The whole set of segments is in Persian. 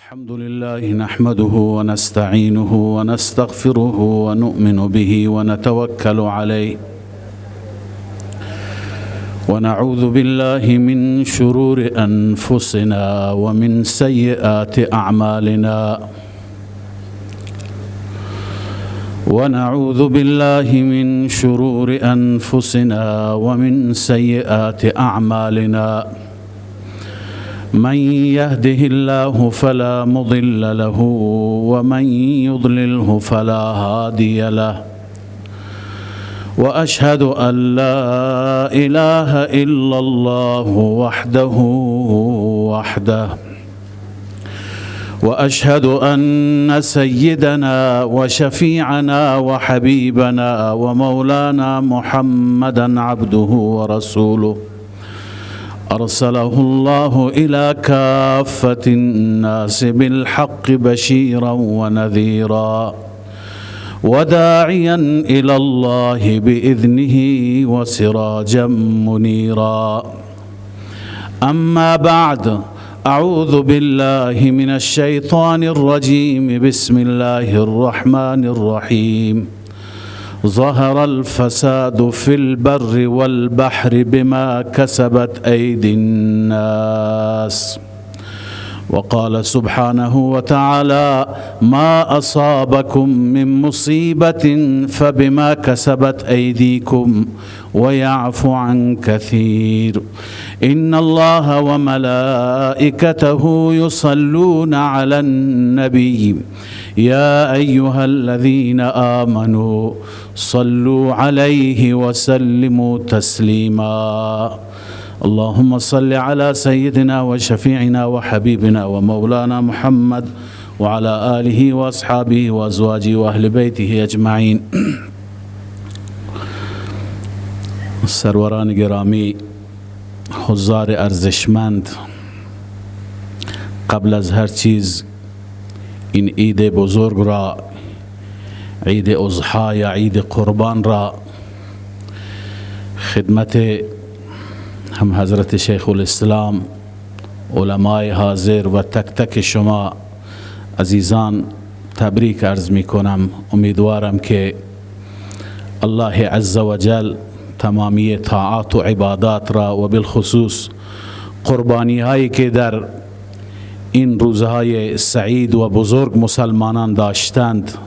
الحمد لله نحمده ونستعينه ونستغفره ونؤمن به ونتوكل عليه ونعوذ بالله من شرور أنفسنا ومن سيئات أعمالنا ونعوذ بالله من شرور أنفسنا ومن سيئات أعمالنا من يهده الله فلا مضل له ومن يضلله فلا هادي له وأشهد أن لا إله إلا الله وحده وأشهد أن سيدنا وشفيعنا وحبيبنا ومولانا محمدا عبده ورسوله أرسله الله إلى كافة الناس بالحق بشيرا ونذيرا وداعيا إلى الله بإذنه وسراجا منيرا أما بعد أعوذ بالله من الشيطان الرجيم بسم الله الرحمن الرحيم ظهر الفساد في البر والبحر بما كسبت أيدي الناس وقال سبحانه وتعالى ما أصابكم من مصيبة فبما كسبت أيديكم ويعفو عن كثير إن الله وملائكته يصلون على النبي يا أيها الذين آمنوا صلوا عليه وسلموا تسليما اللهم صل على سيدنا وشفيعنا وحبيبنا ومولانا محمد وعلى آله وأصحابه وأزواجه وأهل بيته أجمعين. سروران گرامی، حضار ارزشمند، قبل از هر چیز این عید بزرگ را، عید اضحی یا عید قربان را خدمت هم حضرت شیخ الاسلام، علمای حاضر و تک تک شما عزیزان تبریک عرض می کنم. امیدوارم که الله عز و جل تمامی طاعات و عبادات را و بالخصوص قربانی هایی که در این روزهای سعید و بزرگ مسلمانان داشتند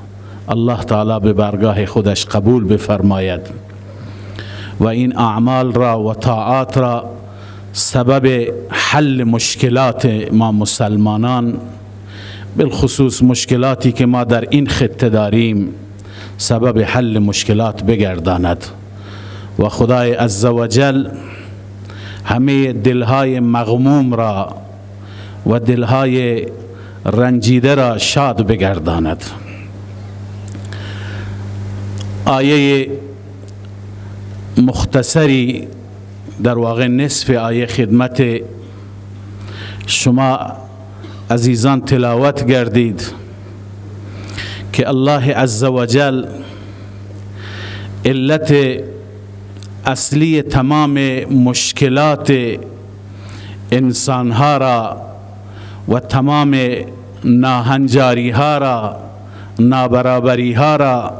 الله تعالی به بارگاه خودش قبول بفرماید و این اعمال را و طاعات را سبب حل مشکلات ما مسلمانان، بالخصوص مشکلاتی که ما در این خطه داریم، سبب حل مشکلات بگرداند و خدای عزوجل همه دلهای مغموم را و دلهای رنجیده را شاد بگرداند. آیه مختصری، در واقع نصف آیه خدمت شما عزیزان تلاوت گردید که الله عز و جل علت اصلی تمام مشکلات انسانها را و تمام ناهنجاری ها را، نابرابری ها را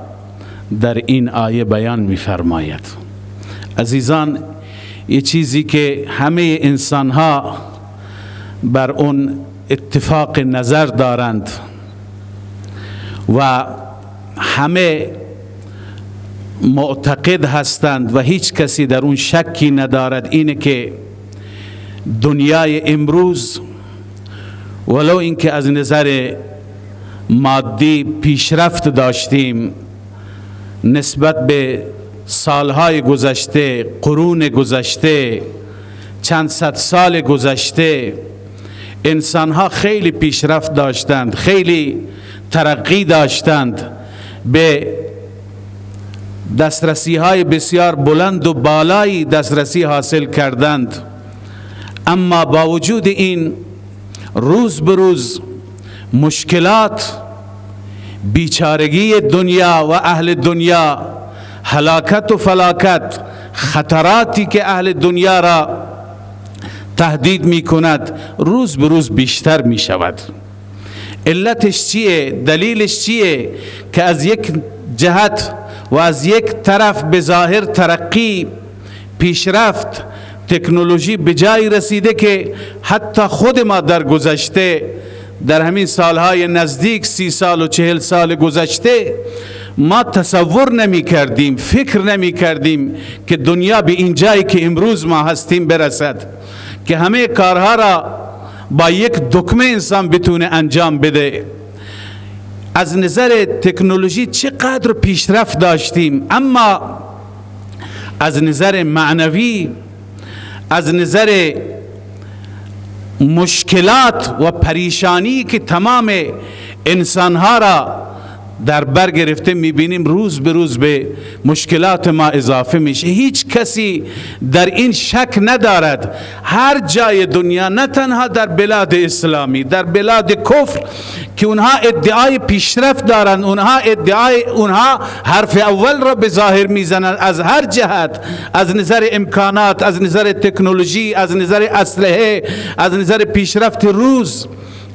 در این آیه بیان می فرماید. عزیزان، یه چیزی که همه انسان ها بر اون اتفاق نظر دارند و همه معتقد هستند و هیچ کسی در اون شکی ندارد، اینه که دنیای امروز ولو اینکه از نظر مادی پیشرفت داشتیم نسبت به سالهای گذشته، قرون گذشته، چند صد سال گذشته، انسانها خیلی پیشرفت داشتند، خیلی ترقی داشتند، به دسترسی های بسیار بلند و بالایی دسترسی حاصل کردند، اما با وجود این روز به روز مشکلات، بیچارگی دنیا و اهل دنیا، هلاکت و فلاکت، خطراتی که اهل دنیا را تهدید می کند روز به روز بیشتر می شود. علتش چیه؟ دلیلش چیه؟ که از یک جهت و از یک طرف به ظاهر ترقی، پیشرفت، تکنولوژی به جایی رسیده که حتی خود ما در گذشته، در همین سالهای نزدیک 30 سال و 40 سال گذشته، ما تصور نمی کردیم، فکر نمی کردیم که دنیا به این جایی که امروز ما هستیم برسد، که همه کارها را با یک دکمه انسان بتونه انجام بده. از نظر تکنولوژی چقدر پیشرفت داشتیم، اما از نظر معنوی، از نظر مشکلات و پریشانی که تمام انسانها را در بر گرفته میبینیم، روز به روز به مشکلات ما اضافه میشه. هیچ کسی در این شک ندارد هر جای دنیا، نه تنها در بلاد اسلامی، در بلاد کفر که اونها ادعای پیشرفت دارند، اونها حرف اول را به ظاهر میزنند از هر جهت، از نظر امکانات، از نظر تکنولوژی، از نظر اسلحه، از نظر پیشرفت روز،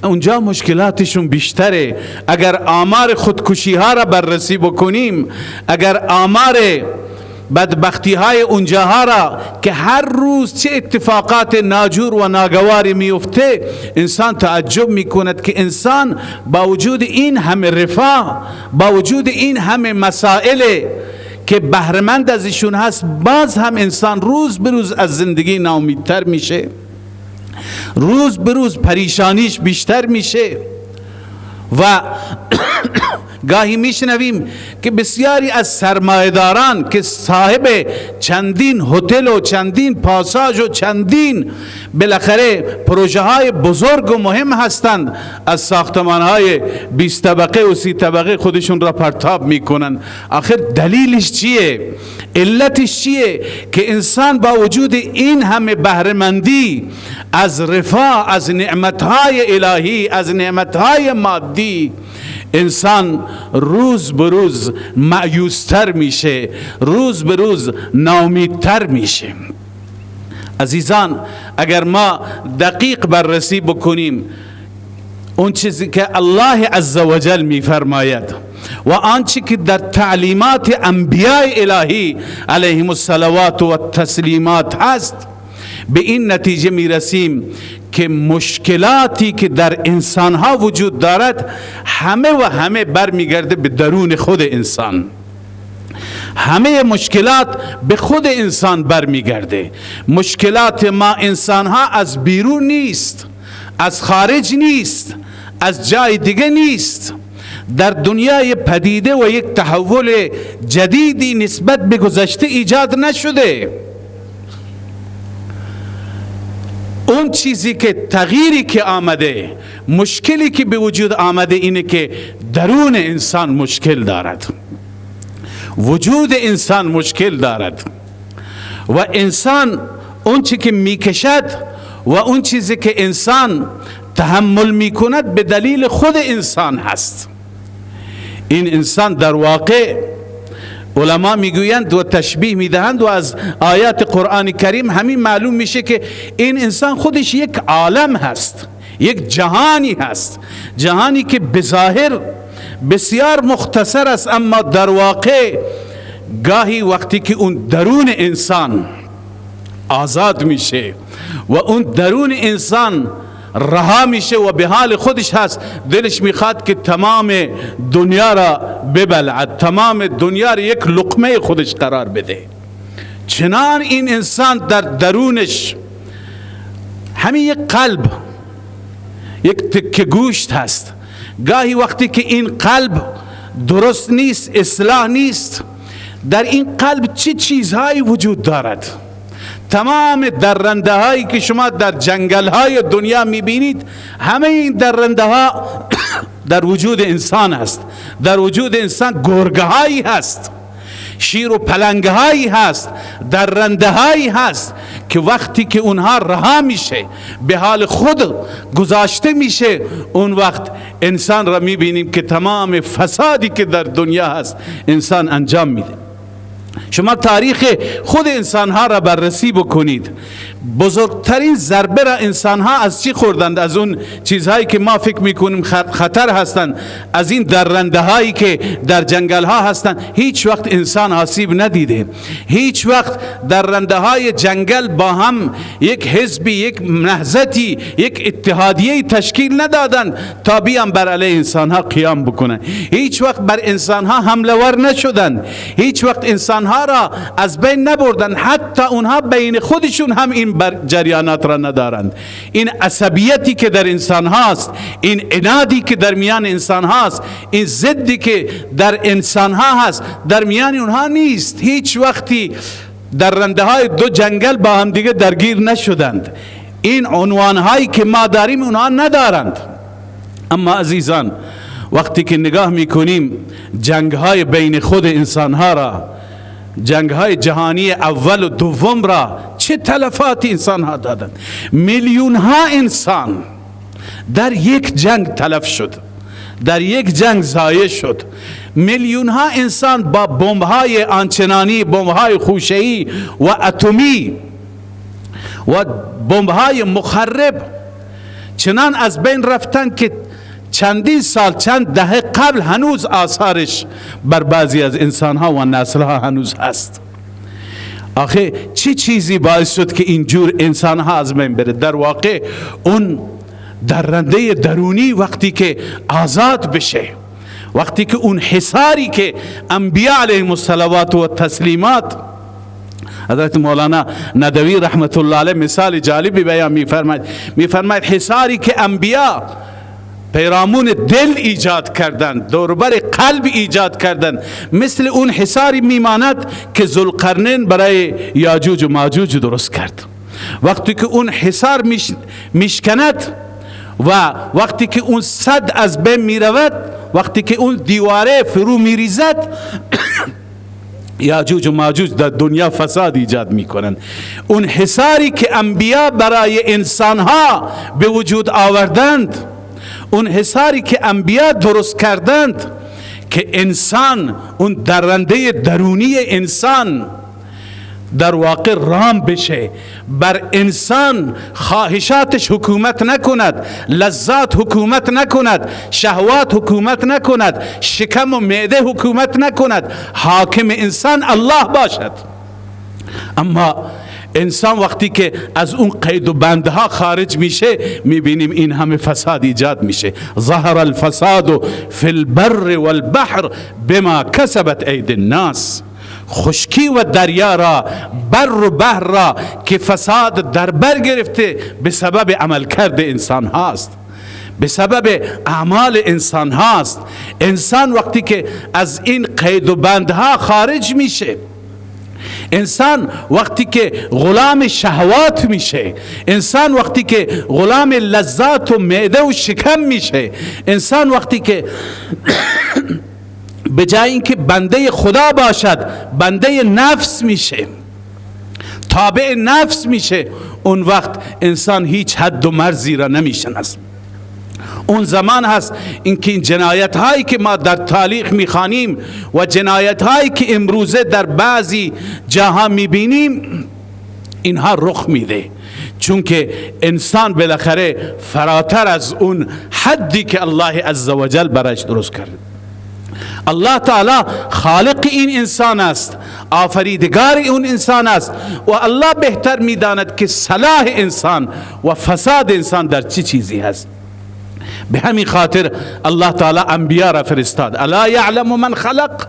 اونجا مشکلاتشون بیشتره. اگر آمار خودکشی ها را بررسی بکنیم، اگر آمار بدبختی های اونجاها را که هر روز چه اتفاقات ناجور و ناگواری میفته، انسان تعجب میکند که انسان با وجود این همه رفاه، با وجود این همه مسائل که بهره‌مند ازشون هست، باز هم انسان روز به روز از زندگی ناامیدتر میشه، روز به روز پریشانیش بیشتر میشه. و گاهی میشنویم که بسیاری از سرمایه‌داران که صاحب چندین هتل و چندین پاساژ و چندین بالاخره پروژه های بزرگ و مهم هستند، از ساختمان های 20 طبقه و 30 طبقه خودشون را پرتاب میکنن. آخر دلیلش چیه؟ علتش چیه که انسان با وجود این همه بهره‌مندی از رفاه، از نعمتهای الهی، از نعمتهای مادی، انسان روز به روز مایوستر میشه، روز به روز ناامیدتر میشه؟ عزیزان، اگر ما دقیق بررسی بکنیم اون چیزی که الله عزوجل میفرماید و آنچه که در تعلیمات انبیاء الهی علیهم الصلوات و التسلیمات هست، به این نتیجه میرسیم که مشکلاتی که در انسانها وجود دارد همه برمیگرده به درون خود انسان. همه مشکلات به خود انسان برمیگرده. مشکلات ما انسانها از بیرون نیست، از خارج نیست، از جای دیگه نیست. در دنیای پدیده و یک تحول جدیدی نسبت به گذشته ایجاد نشده. اون چیزی که تغییری که آمده، مشکلی که به وجود آمده اینه که درون انسان مشکل دارد، وجود انسان مشکل دارد و انسان اون چیزی که میکشد و اون چیزی که انسان تحمل میکند به دلیل خود انسان هست. این انسان در واقع علما میگویند و تشبیه میدهند و از آیات قرآن کریم همین معلوم میشه که این انسان خودش یک عالم هست، یک جهانی هست، جهانی که بظاهر بسیار مختصر است، اما در واقع گاهی وقتی که اون درون انسان آزاد میشه و اون درون انسان رها میشه و به حال خودش هست، دلش میخواد که تمام دنیا را ببلعد، تمام دنیا را یک لقمه خودش قرار بده. چنان این انسان در درونش همین یک قلب، یک تکه گوشت هست. گاهی وقتی که این قلب درست نیست، اصلاح نیست، در این قلب چه چیزهایی وجود دارد؟ تمام درنده هایی که شما در جنگل های دنیا میبینید، همه این درنده ها در وجود انسان هست. در وجود انسان گرگه هایی هست، شیر و پلنگ هایی هست، درنده هایی هست که وقتی که اونها رها میشه، به حال خود گذاشته میشه، اون وقت انسان را میبینیم که تمام فسادی که در دنیا هست انسان انجام میده. شما تاریخ خود انسان ها را بررسی بکنید. بزرگترین ضربه را انسان ها از چی خوردند؟ از اون چیزهایی که ما فکر میکنیم خطر هستند، از این درنده هایی که در جنگل ها هستند. هیچ وقت انسان آسیب ندیده، هیچ وقت درنده های جنگل با هم یک حزبی، یک نهضتی، یک اتحادیه تشکیل ندادند تا بیان بر علیه انسان ها قیام بکنند. هیچ وقت بر انسان ها حمله ور نشدند، هیچ وقت انسان ها را از بین نبردند. حتی اونها بین خودشون هم این جریانات را ندارند. این عصبیتی که در انسان هاست، این عنادی که در میان انسان هاست، این ضدی که در انسان ها هست، در میان اونها نیست. هیچ وقتی درنده های دو جنگل با هم دیگه درگیر نشدند. این عنوان هایی که ما داریم اونها ندارند. اما عزیزان، وقتی که نگاه میکنیم جنگ های بین خود انسان ها را، جنگ های جهانی اول و دوم را، چه تلفات انسان ها دادند. میلیون ها انسان در یک جنگ تلف شد، در یک جنگ ضایع شد. میلیون ها انسان با بمب های آنچنانی، بمب های خوشه‌ای و اتمی و بمب های مخرب چنان از بین رفتن که چندین سال، چند دهه قبل هنوز آثارش بر بعضی از انسان ها و نسل ها هنوز هست. آخه چه چیزی باعث شد که اینجور انسان ها از بین بره؟ در واقع اون درنده درونی وقتی که آزاد بشه، وقتی که اون حصاری که انبیاء علیهم الصلوات و تسلیمات، حضرت مولانا ندوی رحمت الله علیه مثال جالبی بیان میفرماید حصاری که انبیاء پیرامون دل ایجاد کردند، دوربر قلب ایجاد کردند، مثل اون حصاری میماند که ذوالقرنین برای یاجوج و ماجوج درست کرد. وقتی که اون حصار میشکند و وقتی که اون سد از بین میرود، وقتی که اون دیواره فرو میریزد، یاجوج و ماجوج در دنیا فساد ایجاد میکنند. اون حصاری که انبیا برای انسانها به وجود آوردند، اون حصاری که انبیا درست کردند که انسان، اون درنده درونی انسان در واقع رام بشه، بر انسان خواهشاتش حکومت نکند، لذات حکومت نکند، شهوات حکومت نکند، شکم و معده حکومت نکند، حاکم انسان الله باشد. اما انسان وقتی که از اون قید و بندها خارج میشه، میبینیم این همه فساد ایجاد میشه. ظهر الفساد فی البر والبحر بما کسبت اید الناس. خشکی و دریا را، بر و بحر را که فساد در بر گرفته به سبب عملکرد انسان هاست، به سبب اعمال انسان هاست. انسان وقتی که از این قید و بندها خارج میشه، انسان وقتی که غلام شهوات میشه، انسان وقتی که غلام لذات و معده و شکم میشه، انسان وقتی که به جای اینکه بنده خدا باشد بنده نفس میشه، تابع نفس میشه، اون وقت انسان هیچ حد و مرزی را نمیشناسه. اون زمان هست این جنایت هایی که ما در تاریخ میخوانیم و جنایت هایی که امروزه در بعضی جاها میبینیم، اینها رخ میده، چون که انسان بالاخره فراتر از اون حدی که الله عزوجل برایش درست کرده. الله تعالی خالق این انسان است، آفریدگار اون انسان است و الله بهتر میداند که صلاح انسان و فساد انسان در چه چیزی هست. به همین خاطر الله تعالی انبیا را فرستاد. الا یعلم من خلق،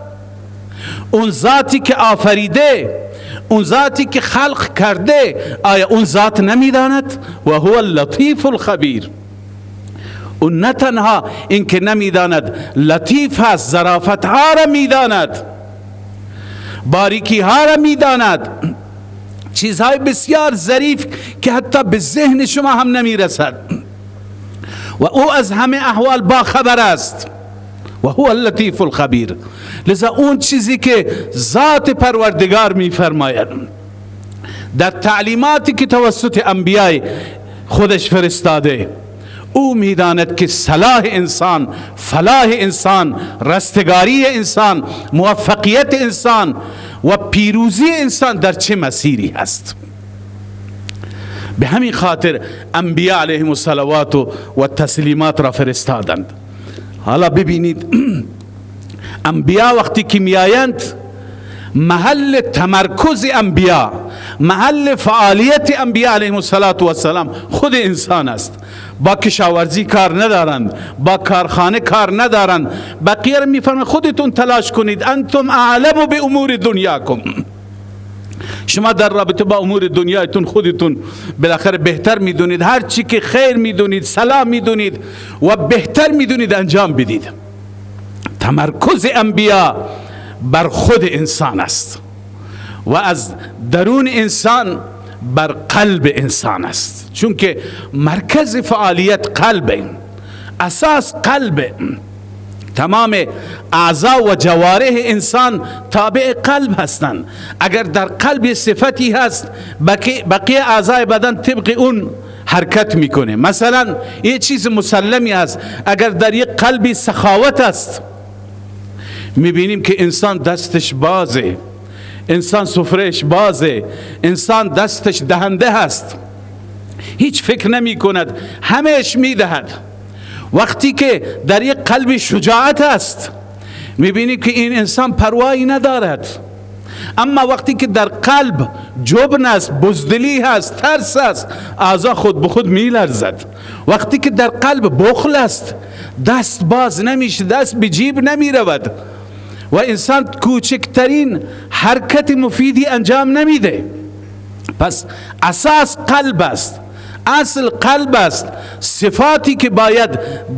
اون ذاتی که آفریده، اون ذاتی که خلق کرده، آیا اون ذات نمیداند؟ و هو اللطیف الخبیر. اون نه تنها این که نمیداند، لطیف هست، ظرافت ها را میداند، باریکی ها را میداند، چیزهای بسیار ظریف که حتی به ذهن شما هم نمیرسد و او از همه احوال با خبر است. و هو اللطیف الخبیر. لذا اون چیزی که ذات پروردگار میفرماید در تعلیماتی که توسط انبیاء خودش فرستاده، او میداند که صلاح انسان، فلاح انسان، رستگاری انسان، موفقیت انسان و پیروزی انسان در چه مسیری هست. به همین خاطر انبیاء علیهم الصلوات و تسلیمات را فرستادند. حالا ببینید انبیاء وقتی که میآیند، محل تمرکز انبیاء، محل فعالیت انبیاء علیهم السلام خود انسان است. با کشاورزی کار ندارند، با کارخانه کار ندارند. بقیه را میفرماید خودتون تلاش کنید، انتم اعلم به امور دنیاکم. شما در رابطه با امور دنیایتون خودتون بالاخره بهتر میدونید، هر چی که خیر میدونید، صلاح میدونید و بهتر میدونید انجام بدید. تمرکز انبیاء بر خود انسان است و از درون انسان بر قلب انسان است، چون که مرکز فعالیت قلب، اساس قلب. تمام اعضا و جوارح انسان تابع قلب هستند. اگر در قلب صفتی هست، بقیه اعضای بدن طبق اون حرکت میکنه. مثلا یه چیز مسلمی هست، اگر در یک قلبی سخاوت است، میبینیم که انسان دستش بازه، انسان سفرهش بازه، انسان دستش دهنده هست، هیچ فکر نمی کند، همهش میدهد. وقتی که در یک قلب شجاعت است، میبینی که این انسان پروایی ندارد. اما وقتی که در قلب جبن است، بزدلی هست، ترس است، اعضا خود به خود میلرزد. وقتی که در قلب بخل است، دست باز نمیشه، دست به جیب نمیرود و انسان کوچکترین حرکت مفیدی انجام نمیده. پس اساس قلب است، اصل قلب است. صفاتی که باید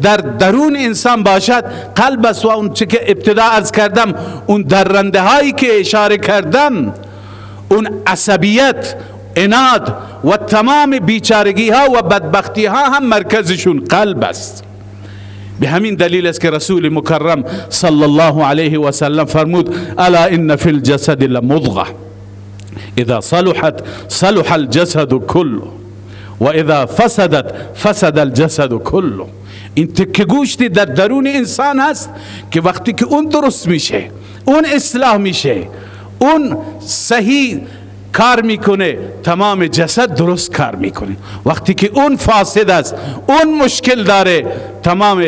در درون انسان باشد قلب است. و اون چه که ابتدا عرض کردم، اون درنده هایی که اشاره کردم، اون عصبیت، عناد و تمام بیچارگی ها و بدبختی ها هم مرکزشون قلب است. به همین دلیل است که رسول مکرم صلی الله علیه و سلم فرمود: الا ان فی الجسد لمضغه اذا صلحت صلح الجسد كله و اذا فسدت فسد الجسد كله. این تکه گوشتی در درون انسان هست که وقتی که اون درست میشه، اون اصلاح میشه، اون صحیح کار میکنه، تمام جسد درست کار میکنه. وقتی که اون فاسد است، اون مشکل داره، تمام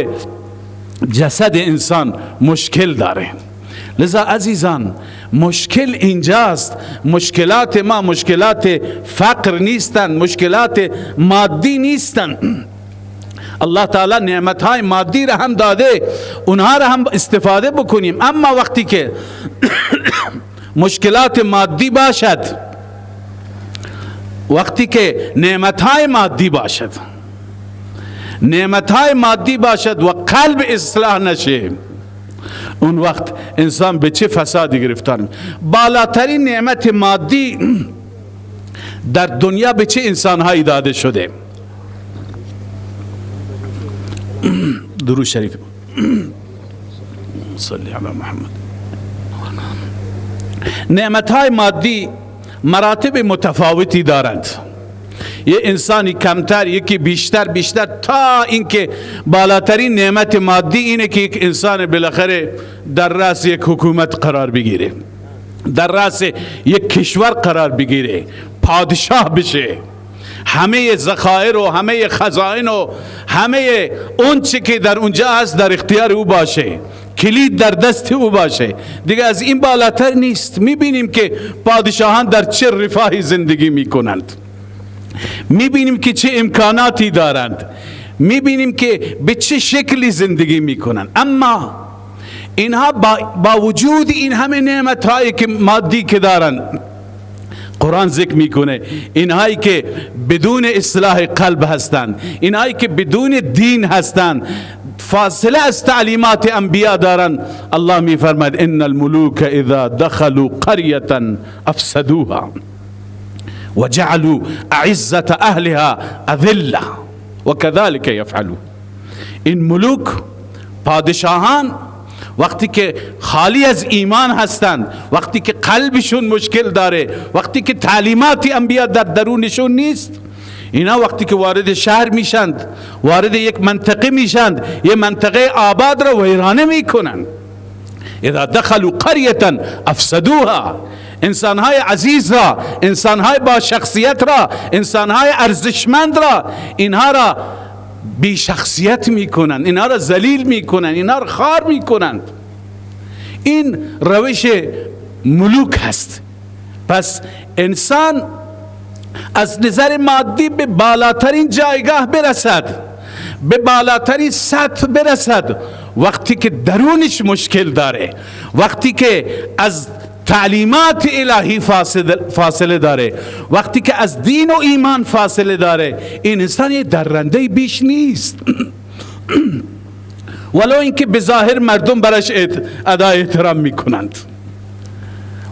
جسد انسان مشکل داره. لذا عزیزان، مشکل اینجاست. مشکلات ما مشکلات فقر نیستند، مشکلات مادی نیستند. الله تعالی نعمتهای مادی را هم داده، اونها را هم استفاده بکنیم. اما وقتی که مشکلات مادی باشد، وقتی که نعمتهای مادی باشد، نعمتهای مادی باشد و قلب اصلاح نشه، اون وقت انسان به چه فسادی گرفتار. بالاترین نعمت مادی در دنیا به چه انسانهایی داده شده؟ درود شریف صلی علی محمد. نعمتهای مادی مراتب متفاوتی دارند. یه انسانی کمتر، یکی بیشتر تا اینکه بالاترین نعمت مادی اینه که یک انسان بالاخره در رأس یک حکومت قرار بگیره، در رأس یک کشور قرار بگیره، پادشاه بشه، همه ذخایر و همه خزائن و همه اون چی که در اونجا هست در اختیار او باشه، کلید در دست او باشه. دیگه از این بالاتر نیست. میبینیم که پادشاهان در چه رفاهی زندگی میکنند، میبینیم که چه امکاناتی دارند، میبینیم که به چه شکلی زندگی میکنند. اما اینها با وجود این همه نعمتهایی که مادی که دارند، قرآن ذکر میکنه اینهایی که بدون اصلاح قلب هستند، اینهایی که بدون دین هستند، فاصله از تعلیمات انبیاء دارند. الله میفرماید: ان الملوک اذا دخلوا قرية افسدوها وجعلوا اعزة اهلها اذلة وكذلك يفعلون. این ملوک، پادشاهان، وقتی که خالی از ایمان هستند، وقتی که قلبشون مشکل داره، وقتی که تعلیمات انبیاء در درونشون نیست، اینا وقتی که وارد شهر میشند، وارد یک منطقه میشند، یک منطقه آباد را ویرانه میکنند. اذا دخلوا قرية افسدوها، انسانهای عزیز را، انسانهای با شخصیت را، انسانهای ارزشمند را، اینها را بی شخصیت میکنند، اینها را ذلیل میکنند، اینها را خوار میکنند. این روش ملوک هست. پس انسان از نظر مادی به بالاترین جایگاه برسد، به بالاترین سطح برسد وقتی که درونش مشکل داره، وقتی که از تعلیمات الهی فاصله داره، وقتی که از دین و ایمان فاصله داره. این انسان یه درنده بیش نیست. ولو اینکه به ظاهر مردم برش ادای احترام میکنند.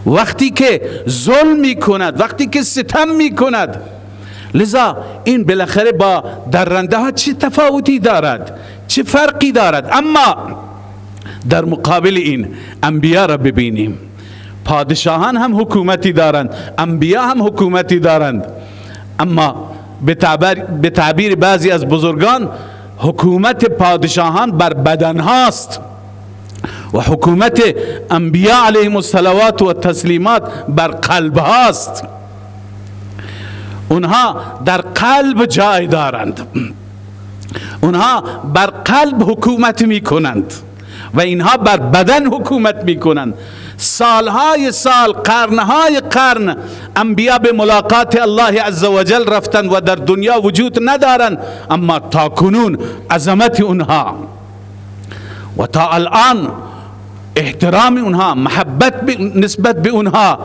وقتی که ظلم میکند، وقتی که ستم میکند. لذا این بالاخره با درنده ها چه تفاوتی دارد، چه فرقی دارد؟ اما در مقابل این انبیا را ببینیم. پادشاهان هم حکومتی دارند، انبیا هم حکومتی دارند، اما به تعبیر بعضی از بزرگان حکومت پادشاهان بر بدن هاست و حکومت انبیا علیهم الصلوات و التسلیمات بر قلب هاست. اونها در قلب جای دارند، اونها بر قلب حکومت می کنند و اینها بر بدن حکومت می کنند. سالهای سال، قرنهای قرن انبیا به ملاقات الله عزوجل رفتند و در دنیا وجود ندارند، اما تا کنون عظمت اونها و تا الان احترام اونها، محبت نسبت به اونها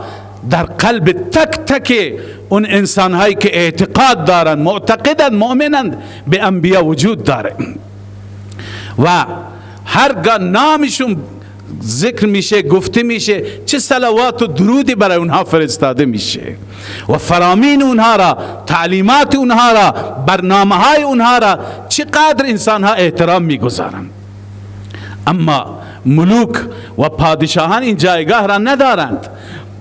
در قلب تک تک اون انسانهایی که اعتقاد دارند، معتقدند، مؤمنند به انبیا وجود داره و هرگاه نامشون ذکر میشه، گفته میشه، چه صلوات و درودی برای اونها فرستاده میشه و فرامین اونها را، تعلیمات اونها را، برنامه های اونها را چقدر انسانها احترام میگذارند. اما ملوک و پادشاهان این جایگاه را ندارند.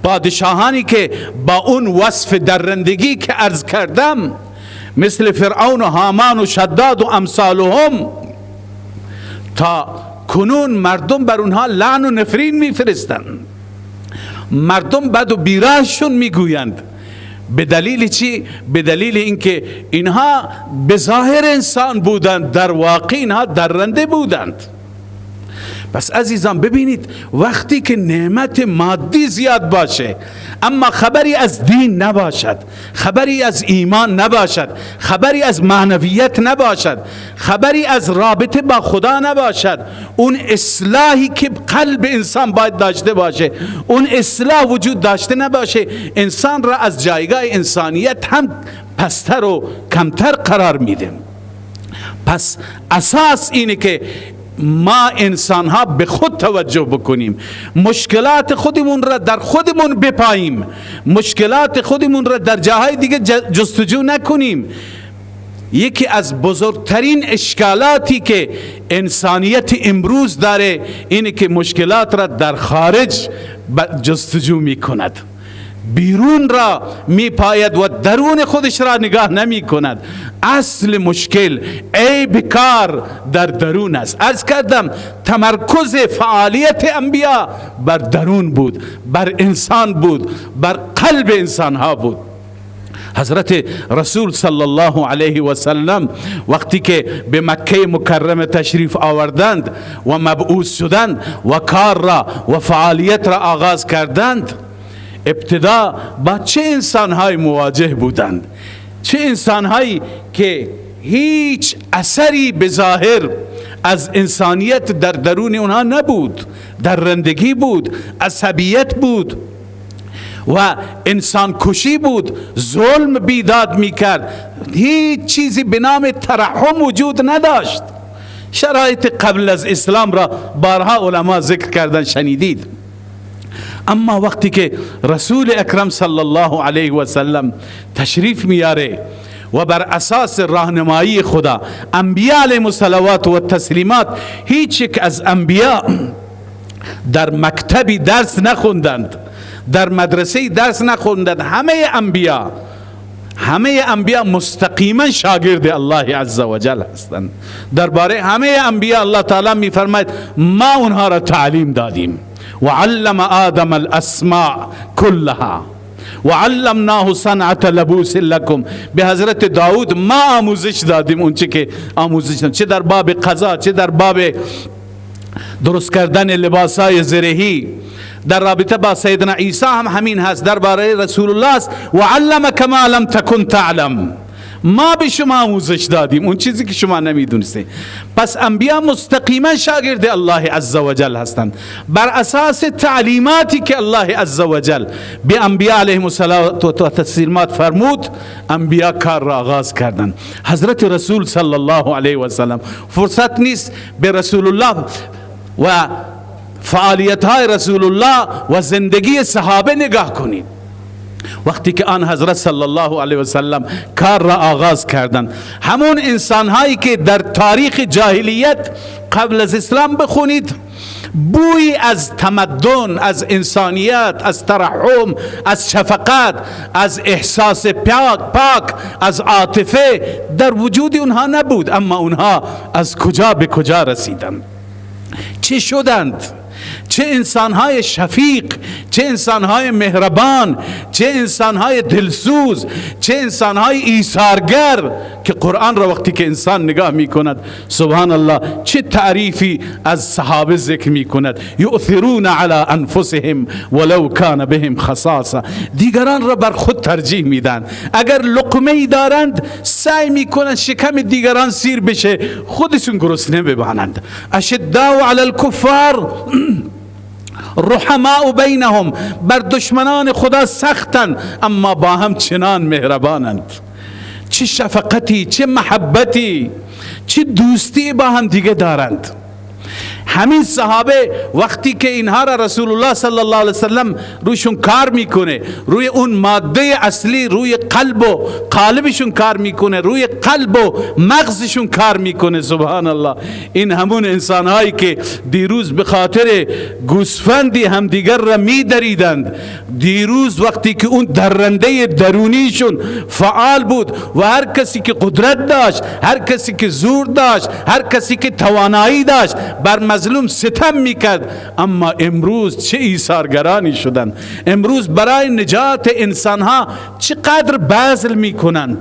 پادشاهانی که با اون وصف درندگی که عرض کردم، مثل فرعون و هامان و شداد و امثالهم، تا کنون مردم بر اونها لعن و نفرین میفرستند، مردم بد و بیراهشون میگویند. به دلیل چی؟ به دلیل اینکه اینها به ظاهر انسان بودند، در واقع اینها درنده بودند. پس عزیزان ببینید، وقتی که نعمت مادی زیاد باشه اما خبری از دین نباشد، خبری از ایمان نباشد، خبری از معنویت نباشد، خبری از رابطه با خدا نباشد، اون اصلاحی که قلب انسان باید داشته باشه، اون اصلاح وجود داشته نباشه، انسان را از جایگاه انسانیت هم پستر و کمتر قرار میده. پس اساس اینه که ما انسان ها به خود توجه بکنیم، مشکلات خودمون را در خودمون بپاییم، مشکلات خودمون را در جاهای دیگه جستجو نکنیم. یکی از بزرگترین اشکالاتی که انسانیت امروز داره اینه که مشکلات را در خارج جستجو می کند، بیرون را می پاید و درون خودش را نگاه نمی کند. اصل مشکل، عیب کار در درون است. عرض کردم تمرکز فعالیت انبیا بر درون بود، بر انسان بود، بر قلب انسان ها بود. حضرت رسول صلی الله علیه و سلم وقتی که به مکه مکرمه تشریف آوردند و مبعوث شدند و کار را و فعالیت را آغاز کردند، ابتدا با چه انسان‌های مواجه بودند؟ چه انسان‌هایی که هیچ اثری به ظاهر از انسانیت در درون اونها نبود، درندگی بود، عصبیت بود و انسان کشی بود، ظلم بیداد میکرد، هیچ چیزی به نام ترحم وجود نداشت. شرایط قبل از اسلام را بارها علما ذکر کردن، شنیدید. اما وقتی که رسول اکرم صلی الله علیه و سلم تشریف میاره و بر اساس راهنمایی خدا انبیاء علیهم الصلوات و التسلیمات، هیچ یک از انبیاء در مکتبی درس نخوندند، در مدرسه درس نخوندند. همه انبیاء مستقیما شاگرد الله عز و جل هستند. درباره همه انبیاء الله تعالی میفرماید ما اونها را تعلیم دادیم وعلم آدم الاسماء كلها وعلمناه صنعة لبوس لكم. به حضرت داود ما آموزش دادیم اون چه که آموزش دادیم، چه در باب قضا، چه در باب درست کردن لباسای زرهی. در رابطه با سیدنا عیسی هم همین هست، درباره رسول الله است وعلمک ما لم تکن تعلم. ما به شما آموزش دادیم اون چیزی که شما نمیدونستید. پس انبیا مستقیما شاگرد الله عزوجل هستند، بر اساس تعلیماتی که الله عزوجل به انبیا علیهم الصلوة و تسلیمات فرمود، انبیا کار را آغاز کردند. حضرت رسول صلی الله علیه و سلم فرصت نیست به رسول الله و فعالیت های رسول الله و زندگی صحابه نگاه کنید. وقتی که آن حضرت صلی الله علیه و سلم کار را آغاز کردند، همون انسان هایی که در تاریخ جاهلیت قبل از اسلام بخونید بوی از تمدن، از انسانیت، از ترحم، از شفقت، از احساس پاک، از عاطفه در وجود اونها نبود. اما اونها از کجا به کجا رسیدند، چه شدند؟ چه انسانهای شفیق، چه انسانهای مهربان، چه انسانهای دلسوز، چه انسانهای ایثارگر که قرآن را وقتی که انسان نگاه می کند سبحان الله چه تعریفی از صحابه ذکر می کند. یؤثرون علی انفسهم ولو کان بهم خصاصه. دیگران را بر خود ترجیح میدن، اگر لقمه ای دارند سعی می کنند شکم دیگران سیر بشه، خودشون گرسنه بمانند. اشداء علی الکفار رحماء بینهم. بر دشمنان خدا سختند اما با هم چنان مهربانند. چه شفقتی، چه محبتی، چه دوستی با هم دیگه دارند. همین صحابه وقتی که اینها را رسول الله صلی الله علیه وسلم رویشون کار میکنه، روی اون ماده اصلی، روی قلب و قالبشون کار میکنه، روی قلب و مغزشون کار میکنه. سبحان الله. این همون انسانهایی که دیروز به خاطر گوسفندی همدیگر را میدریدند، دیروز وقتی که اون درنده درونیشون فعال بود و هر کسی که قدرت داشت، هر کسی که زور داشت، هر کسی که توانایی داشت بر مظلوم ستم میکرد، اما امروز چه ایثارگرانی شدند. امروز برای نجات انسانها چقدر بذل میکنند.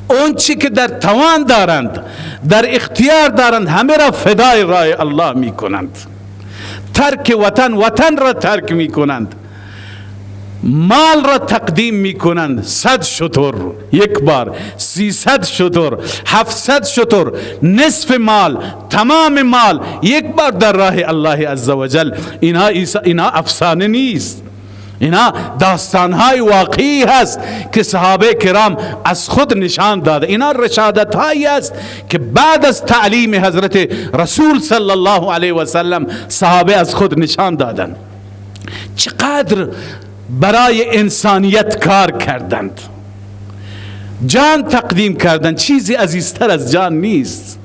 اون چی که در توان دارند، در اختیار دارند، همه را فدای راه الله میکنند. ترک وطن را ترک میکنند، مال را تقدیم میکنند. 100 شتر یک بار، 300 شتر، 700 شتر، نصف مال، تمام مال یک بار در راه الله عزوجل. اینها افسانه نیست، اینا داستانهای واقعی هست که صحابه کرام از خود نشان داده. اینا رشادت هایی است که بعد از تعلیم حضرت رسول صلی الله علیه و سلم صحابه از خود نشان دادند. چقدر برای انسانیت کار کردند، جان تقدیم کردند. چیزی عزیزتر از جان نیست.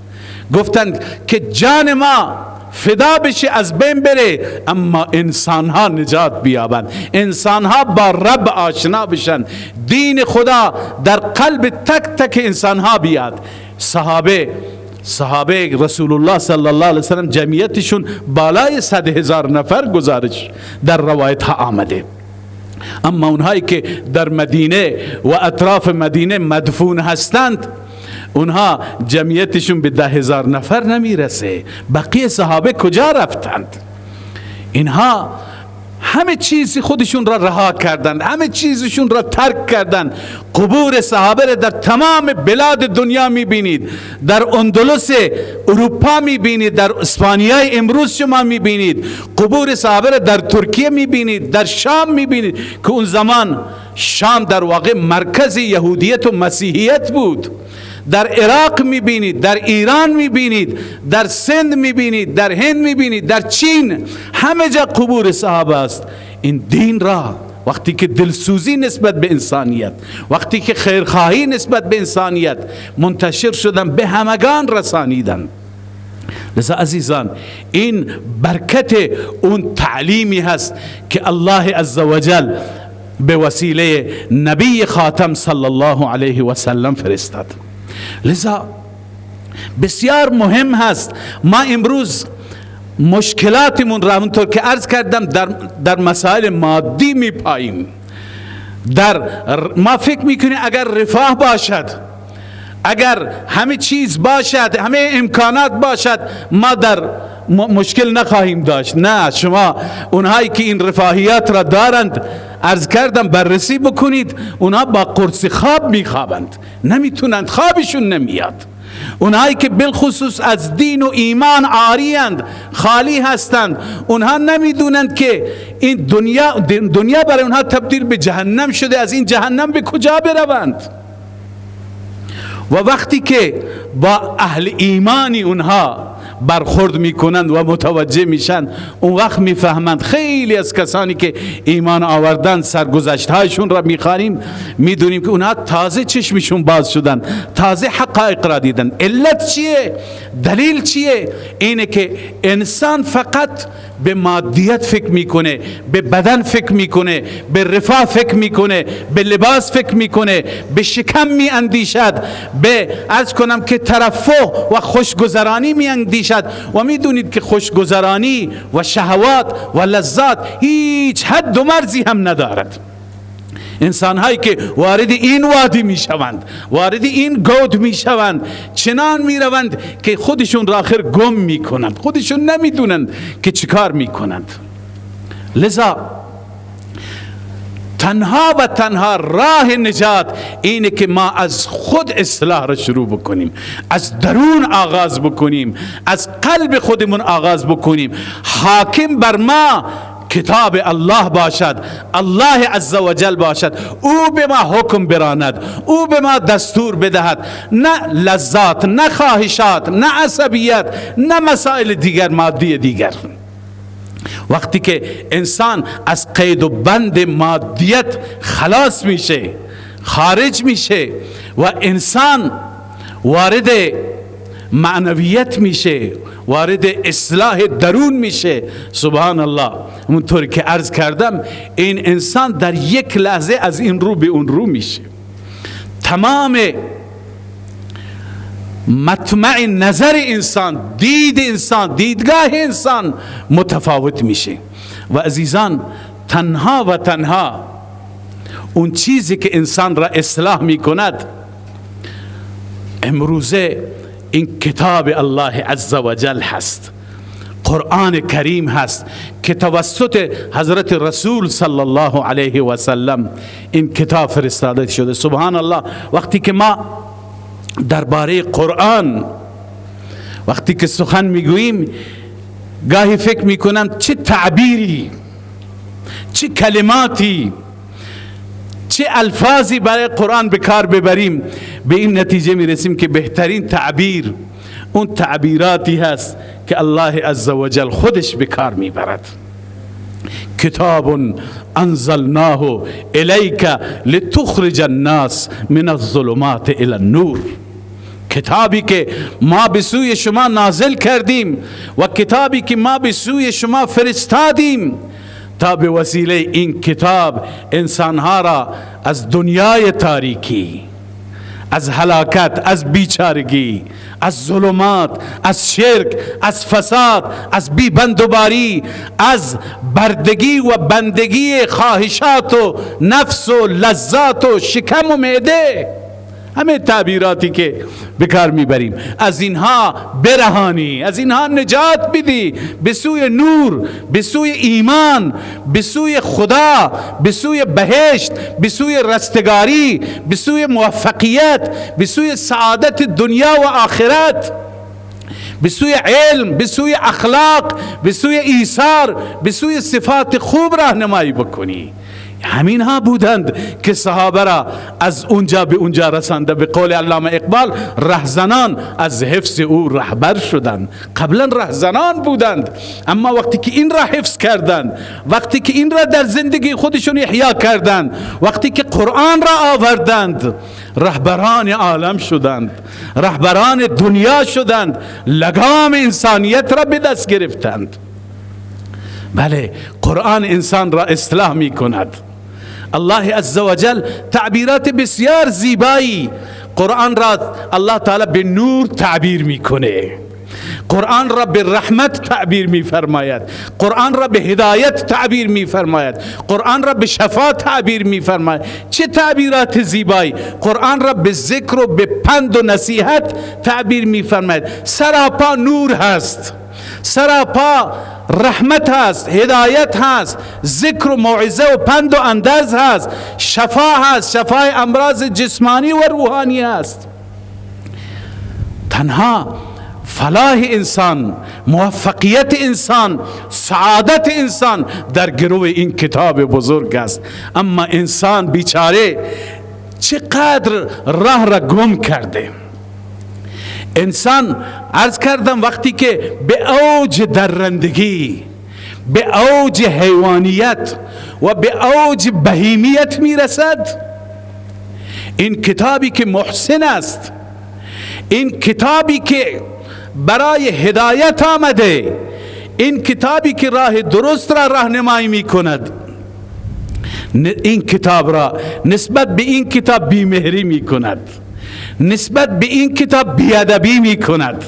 گفتند که جان ما فدا بشه، از بین بره، اما انسانها نجات بیابند، انسانها با رب آشنا بشن، دین خدا در قلب تک تک انسانها بیاد. صحابه رسول الله صلی الله علیه وسلم جمعیتشون بالای 100,000 نفر گزارش در روایت ها آمده. اما اونهایی که در مدینه و اطراف مدینه مدفون هستند اونها جمعیتشون به 10,000 نفر نمیرسه. بقیه صحابه کجا رفتند؟ اینها همه چیز خودشون را رها کردند، همه چیزشون را ترک کردند. قبور صحابه را در تمام بلاد دنیا میبینید، در اندلس اروپا میبینید، در اسپانیای امروز شما میبینید. قبور صحابه را در ترکیه میبینید، در شام میبینید که اون زمان شام در واقع مرکز یهودیت و مسیحیت بود. در عراق میبینید، در ایران میبینید، در سند میبینید، در هند میبینید، در چین، همه جا قبور صحابه است. این دین را وقتی که دلسوزی نسبت به انسانیت، وقتی که خیرخواهی نسبت به انسانیت منتشر شدن، به همگان رسانیدن. لذا عزیزان این برکت اون تعلیمی هست که الله عزوجل به وسیله نبی خاتم صلی الله علیه و سلم فرستاد. لذا بسیار مهم هست ما امروز مشکلاتمون را همونطور که عرض کردم در مسائل مادی میپاییم. ما فکر میکنیم اگر رفاه باشد، اگر همه چیز باشد، همه امکانات باشد، ما در مشکل نخواهیم داشت. نه، شما اونهایی که این رفاهیات را دارند، عرض کردم بررسی بکنید، اونها با قرص خواب میخوابند، نمیتونند، خوابشون نمیاد. اونهایی که بالخصوص از دین و ایمان عاریند، خالی هستند، اونها نمیدونند که این دنیا برای اونها تبدیل به جهنم شده، از این جهنم به کجا بروند. و وقتی که با اهل ایمانی اونها برخورد میکنند و متوجه میشن، اون وقت میفهمند. خیلی از کسانی که ایمان آوردن سرگذشت هایشون را میخوانیم، میدونیم که اونها تازه چشمشون باز شدن، تازه حقایق را دیدن. علت چیه؟ دلیل چیه؟ اینه که انسان فقط به مادیت فکر میکنه، به بدن فکر میکنه، به رفاه فکر میکنه، به لباس فکر میکنه، به شکم میاندیشد، به عرض کنم که ترفه و خوشگذرانی میاندیشد. و میدونید که خوشگذرانی و شهوات و لذات هیچ حد و مرزی هم ندارد. انسان هایی که وارد این وادی می شوند، وارد این گود می شوند، چنان می روند که خودشون را آخر گم می کنند، خودشون نمیدونند که چیکار می کنند. لذا تنها و تنها راه نجات اینه که ما از خود اصلاح را شروع بکنیم، از درون آغاز بکنیم، از قلب خودمون آغاز بکنیم. حاکم بر ما کتاب الله باشد، الله عزوجل باشد، او به ما حکم براند، او به ما دستور بدهد، نه لذات، نه خواهشات، نه عصبیت، نه مسائل دیگر مادی دیگر. وقتی که انسان از قید و بند مادیت خلاص میشه، خارج میشه و انسان وارد معنویت میشه، وارد اصلاح درون میشه، سبحان الله، اونطور که عرض کردم، این انسان در یک لحظه از این رو به اون رو میشه. تمام مطمع نظر انسان، دید انسان، دیدگاه انسان متفاوت میشه. و عزیزان، تنها و تنها اون چیزی که انسان را اصلاح میکند امروزه این کتاب الله عزوجل هست، قرآن کریم هست که توسط حضرت رسول صلی الله علیه و سلم این کتاب فرستاده شده. سبحان الله، وقتی که ما درباره قرآن وقتی که سخن میگوییم، گاهی فکر میکنم چه تعبیری، چه کلماتی، چه الفاظی برای قرآن به کار ببریم. به این نتیجه میرسیم که بهترین تعبیر اون تعبیراتی هست که الله عزوجل خودش به کار میبرد. کتاب انزلناه الیک لتخرج الناس من الظلمات الی النور، کتابی که ما به سوی شما نازل کردیم و کتابی که ما به سوی شما فرستادیم تا به وسیله این کتاب انسانها را از دنیای تاریکی، از هلاکت، از بیچارگی، از ظلمات، از شرک، از فساد، از بیبندوباری، از بردگی و بندگی خواهشات و نفس و لذات و شکم و معده، همه تعبیراتی که بکار میبریم، از اینها برهانی، از اینها نجات بدی به سوی نور، به سوی ایمان، به سوی خدا، به سوی بهشت، به سوی رستگاری، به سوی موفقیت، به سوی سعادت دنیا و آخرت، به سوی علم، به سوی اخلاق، به سوی ایثار، به سوی صفات خوب راهنمایی بکنی. همین ها بودند که صحابه را از اونجا به اونجا رسانده. به قول علامه اقبال، رهزنان از حفظ او رهبر شدند. قبلا رهزنان بودند، اما وقتی که این را حفظ کردند، وقتی که این را در زندگی خودشون احیا کردند، وقتی که قرآن را آوردند، رهبران عالم شدند، رهبران دنیا شدند، لگام انسانیت را به دست گرفتند. بله، قرآن انسان را اصلاح می کند. الله عزوجل تعبیرات بسیار زیبایی، قرآن را الله تعالی به نور تعبیر میکنه، قرآن را به رحمت تعبیر می فرماید، قرآن را به هدایت تعبیر می فرماید، قرآن را به شفا تعبیر می فرماید. چه تعبیرات زیبایی! قرآن را به ذکر و به پند و نصیحت تعبیر می فرماید. سراپا نور هست، سراپا رحمت هست، هدایت هست، ذکر و موعظه و پند و اندرز هست، شفا هست، شفای امراض جسمانی و روحانی هست. تنها فلاح انسان، موفقیت انسان، سعادت انسان در گروه این کتاب بزرگ است. اما انسان بیچاره چقدر راه را گم کرده. انسان عرض کردم وقتی که به اوج درندگی، به اوج حیوانیت و به اوج بهیمیت میرسد، این کتابی که محسن است، این کتابی که برای هدایت آمده، این کتابی که راه درست را راهنمایی می کند، این کتاب را نسبت به این کتاب بیمهری می کند، نسبت به این کتاب بیادبی می کند.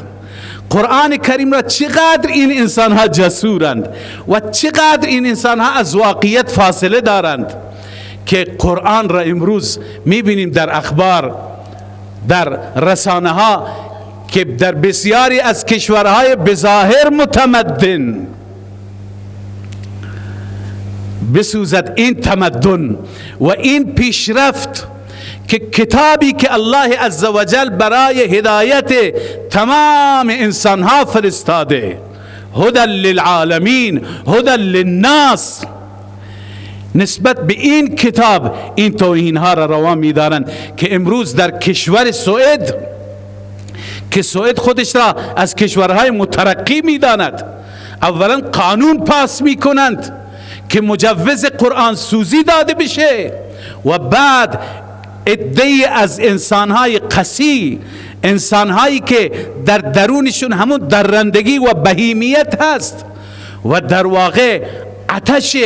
قرآن کریم را چقدر این انسان ها جسورند و چقدر این انسان ها از واقعیت فاصله دارند که قرآن را امروز می بینیم در اخبار، در رسانه ها، که در بسیاری از کشورهای بظاهر متمدن بسوزد این تمدن و این پیشرفت که کتابی که الله عزوجل برای هدایت تمام انسانها فرستاده، هدی للعالمین، هدی للناس، نسبت به این کتاب این توهینها را روا می‌دارند که امروز در کشور سوئد، که سوئد خودش را از کشورهای مترقی می‌داند، اولا قانون پاس می‌کنند که مجوز قرآن سوزی داده بشه و بعد عده‌ای از انسانهای قسی، انسانهایی که در درونشون همون درندگی و بهیمیت هست و در واقع آتش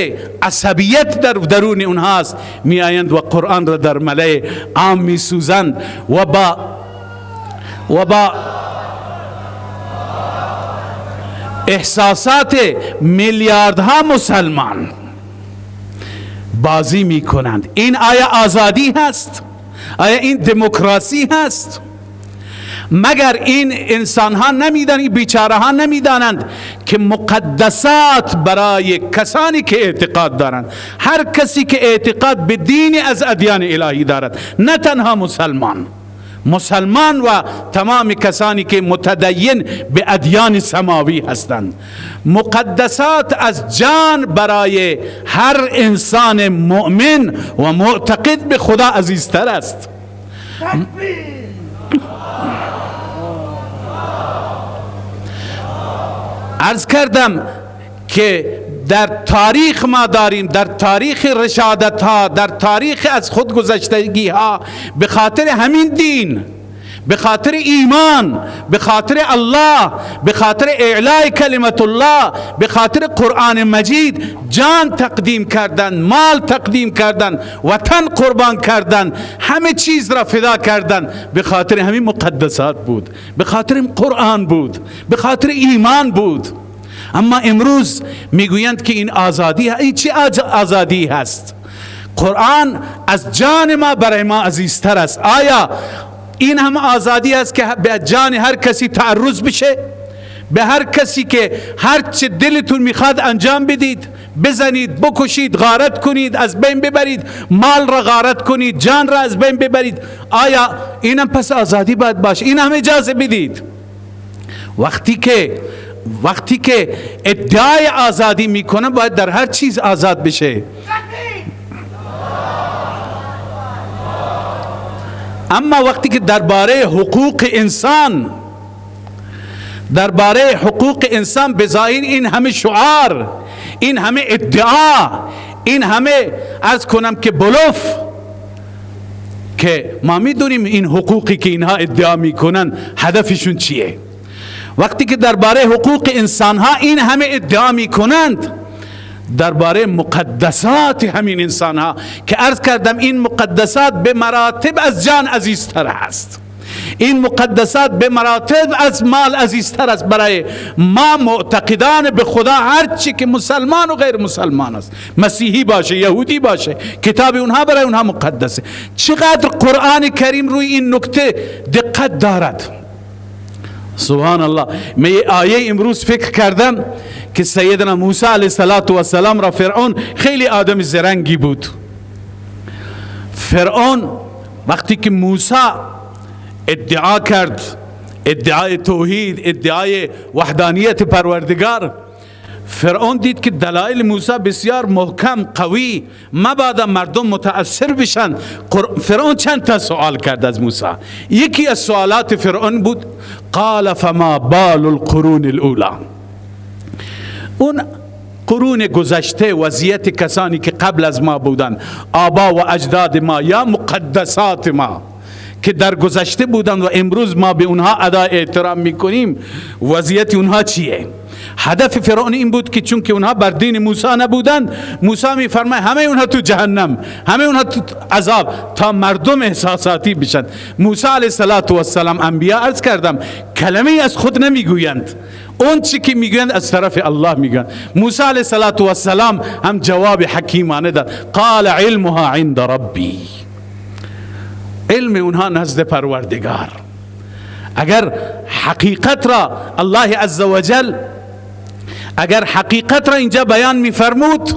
عصبیت در درون اونهاست، میآیند و قرآن را در ملأ عام میسوزند و با احساسات میلیاردها مسلمان بازی میکنند. این آیا آزادی هست؟ آیا این دموکراسی هست؟ مگر این انسان ها نمیدانند، این بیچاره ها نمیدانند که مقدسات برای کسانی که اعتقاد دارند، هر کسی که اعتقاد به دینی از ادیان الهی دارد، نه تنها مسلمان و تمام کسانی که متدین به ادیان سماوی هستند، مقدسات از جان برای هر انسان مؤمن و معتقد به خدا عزیزتر است. عرض کردم که در تاریخ ما داریم، در تاریخ رشادت ها، در تاریخ از خودگذشتگی ها، به خاطر همین دین، به خاطر ایمان، به خاطر الله، به خاطر اعلاء کلمت الله، به خاطر قرآن مجید جان تقدیم کردن، مال تقدیم کردن، وطن قربان کردن، همه چیز را فدا کردن، به خاطر همین مقدسات بود، به خاطر قرآن بود، به خاطر ایمان بود. اما امروز میگویند که این آزادی، این چه آزادی هست؟ قرآن از جان ما برای ما عزیزتر است. آیا این هم آزادی است که به جان هر کسی تعرض بشه؟ به هر کسی که هر چه دلتون میخواد انجام بدید، بزنید، بکشید، غارت کنید، از بین ببرید، مال را غارت کنید، جان را از بین ببرید؟ آیا اینم پس آزادی باید باشه؟ این هم اجازه بدید. وقتی که ادعای آزادی میکنه باید در هر چیز آزاد بشه. اما وقتی که درباره حقوق انسان، درباره حقوق انسان بظاهر این همه شعار، این همه ادعا، این همه عرض کنم که بلوف، که ما میدونیم این حقوقی که اینها ادعا میکنن هدفشون چیه. وقتی که درباره حقوق انسان ها این همه ادعا میکنند، درباره مقدسات همین انسان ها که عرض کردم این مقدسات به مراتب از جان عزیزتر است، این مقدسات به مراتب از مال عزیزتر است برای ما معتقدان به خدا. هر چی که مسلمان و غیر مسلمان است، مسیحی باشه یهودی باشه، کتاب اونها برای اونها مقدسه. چقدر قرآن کریم روی این نکته دقت دارد. سبحان الله. من یه آیه امروز فکر کردم که سیدنا موسی علیه السلام را فرعون خیلی آدم زرنگی بود. فرعون وقتی که موسی ادعا کرد، ادعای توحید، ادعای وحدانیت پروردگار، فرعون دید که دلایل موسی بسیار محکم، قوی، مبادا مردم متاثر بشن. فرعون چند تا سوال کرد از موسی. یکی از سوالات فرعون بود قال فما بال القرون الاولى، اون قرون گذشته وضعیت کسانی که قبل از ما بودن، آبا و اجداد ما یا مقدسات ما که در گذشته بودن و امروز ما به اونها ادای احترام میکنیم، وضعیت اونها چیه؟ هدف فرعون این بود که چون که اونها بر دین موسی نبودن، موسی میفرماید همه اونها تو جهنم، همه اونها تو عذاب، تا مردم احساساتی بشن. موسی علیه السلام انبیا عرض کردم کلمه از خود نمیگویند، اون چی که میگویند از طرف الله میگویند. موسی علیه السلام هم جواب حکیمانه داد قال علمها عند ربی، علم اونها نزد پروردگار. اگر حقیقت را الله عزوجل، اگر حقیقت را اینجا بیان میفرمود،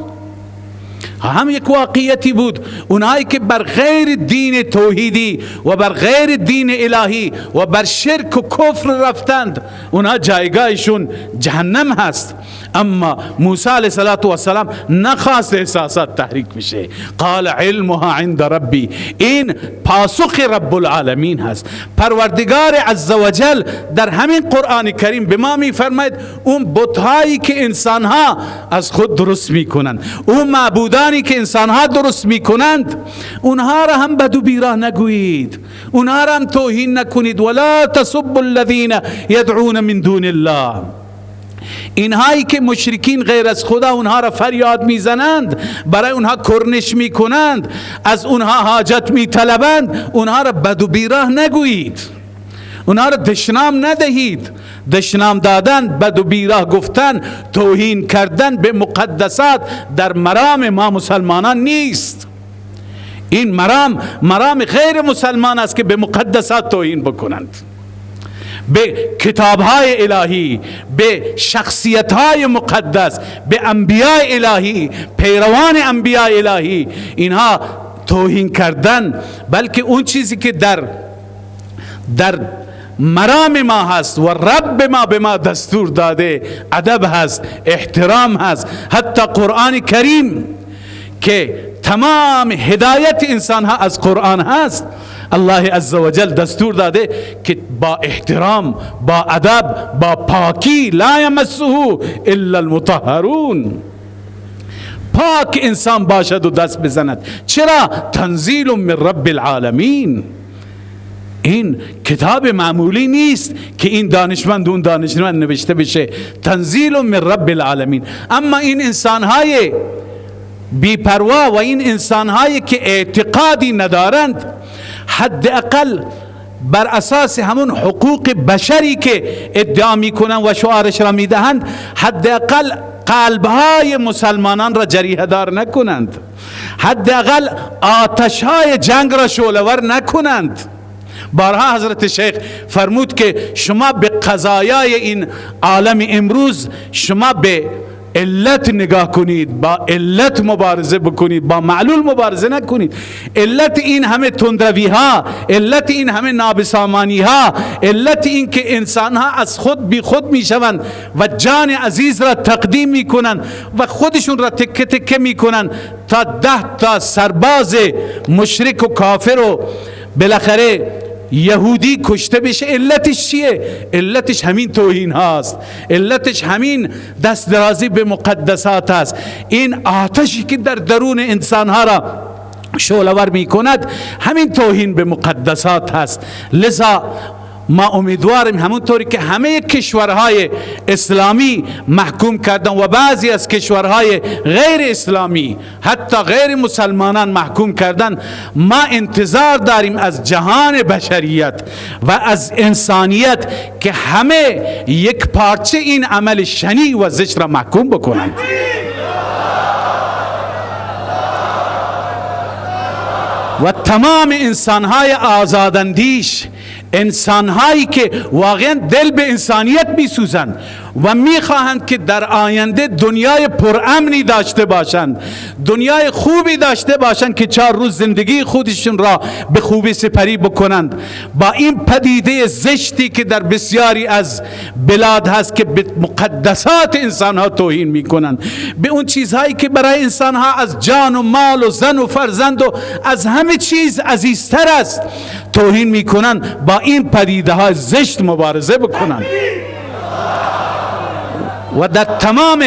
هم یک واقعیتی بود. اونایی که بر غیر دین توحیدی و بر غیر دین الهی و بر شرک و کفر رفتند، اونها جایگاهشون جهنم هست. اما موسی علیه السلام نخواست احساسات تحریک بشه. قال علمها عند ربی، این پاسخ رب العالمین هست. پروردگار عزوجل در همین قرآن کریم به ما میفرماید اون بت‌هایی که انسانها از خود درست میکنند، اون معبودانی که انسانها درست میکنند، اونها را هم بد و بیراه نگویید، اونها را هم توهین نکنید. ولا تسبوا الذین یدعون من دون الله، اینهایی که مشرکین غیر از خدا اونها را فریاد میزنند، برای اونها کرنش میکنند، از اونها حاجت میطلبند، اونها را بد و بیراه نگویید، اونها را دشنام ندهید. دشنام دادن، بد و بیراه گفتن، توهین کردن به مقدسات در مرام ما مسلمانان نیست. این مرام غیر مسلمان است که به مقدسات توهین بکنند، به کتاب‌های الهی، به شخصیت‌های مقدس، به انبیاء الهی، پیروان انبیاء الهی، اینها توهین کردن. بلکه اون چیزی که در مرام ما هست و رب ما به ما دستور داده، ادب هست، احترام هست. حتی قرآن کریم که تمام هدایت انسان ها از قرآن هست، الله عزوجل دستور داده که با احترام، با ادب، با پاکی، لا یمسه الا المطهرون، پاک انسان باشد و دست بزند. چرا؟ تنزیل من رب العالمین. این کتاب معمولی نیست که این دانشمند اون دانشمند نوشته بشه، تنزیل من رب العالمین. اما این انسانهای بی‌پروا و این انسانهایی که اعتقادی ندارند، حداقل بر اساس همون حقوق بشری که ادعا میکنن و شعارش را میدهند، حداقل قلبهای مسلمانان را جریحه دار نکنند، حداقل آتشهای جنگ را شعله‌ور نکنند. بارها حضرت شیخ فرمود که شما به قضایای این عالم امروز شما به علت نگاه کنید، با علت مبارزه بکنید، با معلول مبارزه نکنید. علت این همه تندروی ها، علت این همه نابسامانی ها، علت این که انسان ها از خود بی خود می شوند و جان عزیز را تقدیم می کنند و خودشون را تکه تکه می کنند تا 10 تا سرباز مشرک و کافر و بالاخره یهودی کشته بشه. علتش چیه؟ علتش همین توهین هاست، علتش همین دست درازی به مقدسات هست. این آتشی که در درون انسان ها را شعله‌ور می کند همین توهین به مقدسات هست. لذا ما امیدواریم همونطوری که همه کشورهای اسلامی محکوم کردن و بعضی از کشورهای غیر اسلامی حتی غیر مسلمانان محکوم کردن، ما انتظار داریم از جهان بشریت و از انسانیت که همه یک پارچه این عمل شنیع و زشت را محکوم بکنند. و تمام انسانهای آزاداندیش، انسانهایی که واقعا دل به انسانیت میسوزند و میخواهند که در آینده دنیای پرامنی داشته باشند، دنیای خوبی داشته باشند که 4 روز زندگی خودشون را به خوبی سپری بکنند، با این پدیده زشتی که در بسیاری از بلاد هست که به مقدسات انسانها توهین میکنند، به اون چیزهایی که برای انسانها از جان و مال و زن و فرزند و از همه چیز عزیزتر است توهین میکنند، با این پدیده های زشت مبارزه بکنند و در تمام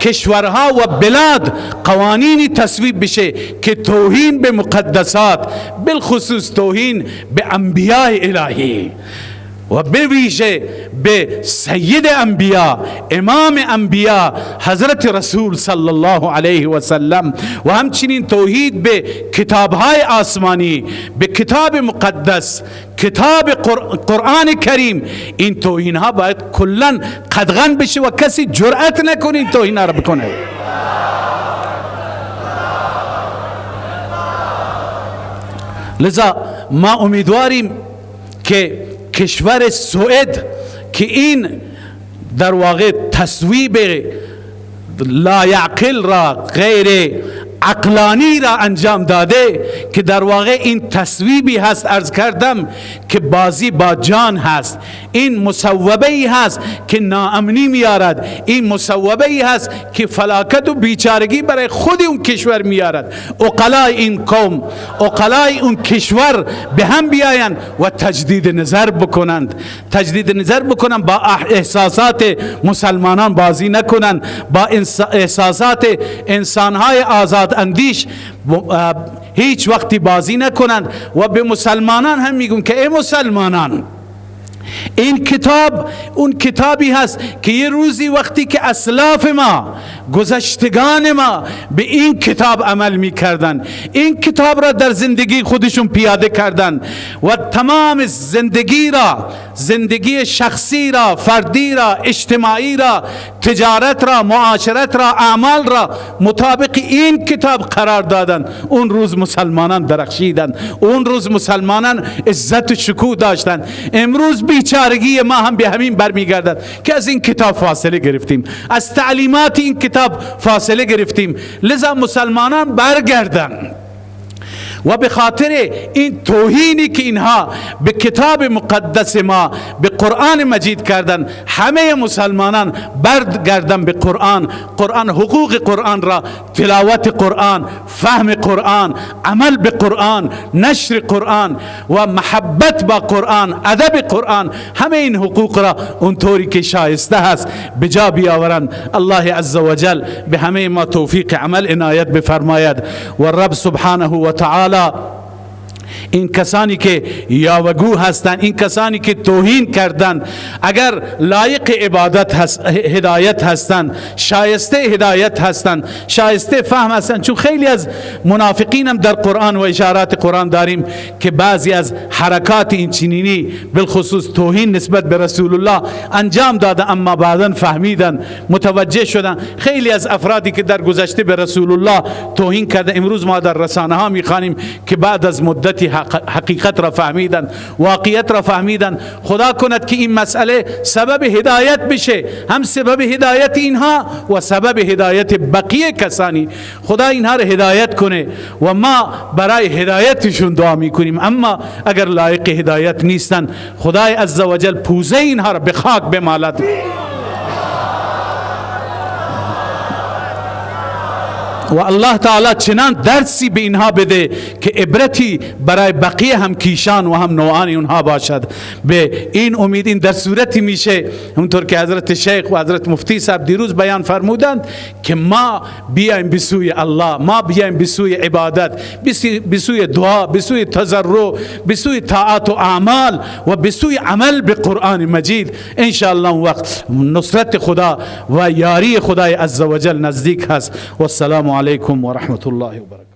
کشورها و بلاد قوانینی تصویب بشه که توهین به مقدسات، بالخصوص توهین به انبیاء الهی و به ویژه به سید انبیاء، امام انبیاء حضرت رسول صلی الله علیه و سلم، و همچنین توحید به کتابهای آسمانی، به کتاب مقدس، کتاب قرآن کریم، این توهین ها باید کلن قدغن بشه و کسی جرأت نکنه این توهین ها را بکنه. لذا ما امیدواریم که کشور سوئد که این در واقع تصویب لایعقل را، غیر عقلانی را انجام داده، که در واقع این تصویبی هست، عرض کردم که بازی با جان هست، این مصوبه ای هست که ناامنی میارد، این مصوبه ای هست که فلاکت و بیچارگی برای خود اون کشور میارد. عقلای این قوم، عقلای اون کشور به هم بیایند و تجدید نظر بکنند، تجدید نظر بکنند، با احساسات مسلمانان بازی نکنند، با احساسات انسانهای آزاد اندیش هیچ وقتی بازی نکنند. و به مسلمانان هم میگم که ای مسلمانان، این کتاب اون کتابی هست که یه روزی وقتی که اسلاف ما، گذشتگان ما به این کتاب عمل می کردن، این کتاب را در زندگی خودشون پیاده کردن و تمام زندگی را، زندگی شخصی را، فردی را، اجتماعی را، تجارت را، معاشرت را، اعمال را مطابق این کتاب قرار دادن، اون روز مسلمانان درخشیدن، اون روز مسلمانان عزت و شکوه داشتن. امروز بیچارگی ما هم به همین برمیگردد که از این کتاب فاصله گرفتیم، از تعلیمات این کتاب فاصله گرفتیم. لذا مسلمانان برگردن و به خاطر این توهینی که اینها به کتاب مقدس ما، به قرآن مجید کردن، همه مسلمانان برگردن به قرآن، قرآن، حقوق قرآن را، تلاوت قرآن، فهم قرآن، عمل به قرآن، نشر قرآن و محبت با قرآن، ادب قرآن، همه این حقوق را اونطوری که شایسته هست به جا بیاورند. الله عزوجل به همه ما توفیق عمل عنایت بفرماید و رب سبحانه و تعالی این کسانی که یاوگو هستند، این کسانی که توهین کردند، اگر لایق عبادت هدایت هستند، شایسته هدایت هستند، شایسته فهم هستند، چون خیلی از منافقین هم در قرآن و اشارات قرآن داریم که بعضی از حرکات این چنینی بالخصوص توهین نسبت به رسول الله انجام دادن، اما بعداً فهمیدن، متوجه شدن. خیلی از افرادی که در گذشته به رسول الله توهین کرده، امروز ما در رسانه ها میخوانیم که بعد از مدتی حقیقت را فهمیدن، واقعیت را فهمیدن. خدا کند که این مسئله سبب هدایت بشه، هم سبب هدایت اینها و سبب هدایت بقیه کسانی. خدا اینها را هدایت کنه و ما برای هدایتشون دعا میکنیم. اما اگر لایق هدایت نیستن، خدای عزوجل پوزه اینها را به خاک بمالد. و الله تعالی چنان درسی به اینها بده که عبرتی برای بقیه هم کیشان و هم نوعان اونها باشد. به این امید این در صورتی میشه اونطور که حضرت شیخ و حضرت مفتی صاحب دیروز بیان فرمودند که ما بیایم به سوی الله، ما بیایم به سوی عبادت، به سوی دعا، به سوی تضرع، به سوی طاعات و اعمال و به سوی عمل به قرآن مجید. ان شاء الله وقت نصرت خدا و یاری خدای عزوجل نزدیک هست. و السلام علیکم و رحمت الله و برکاته.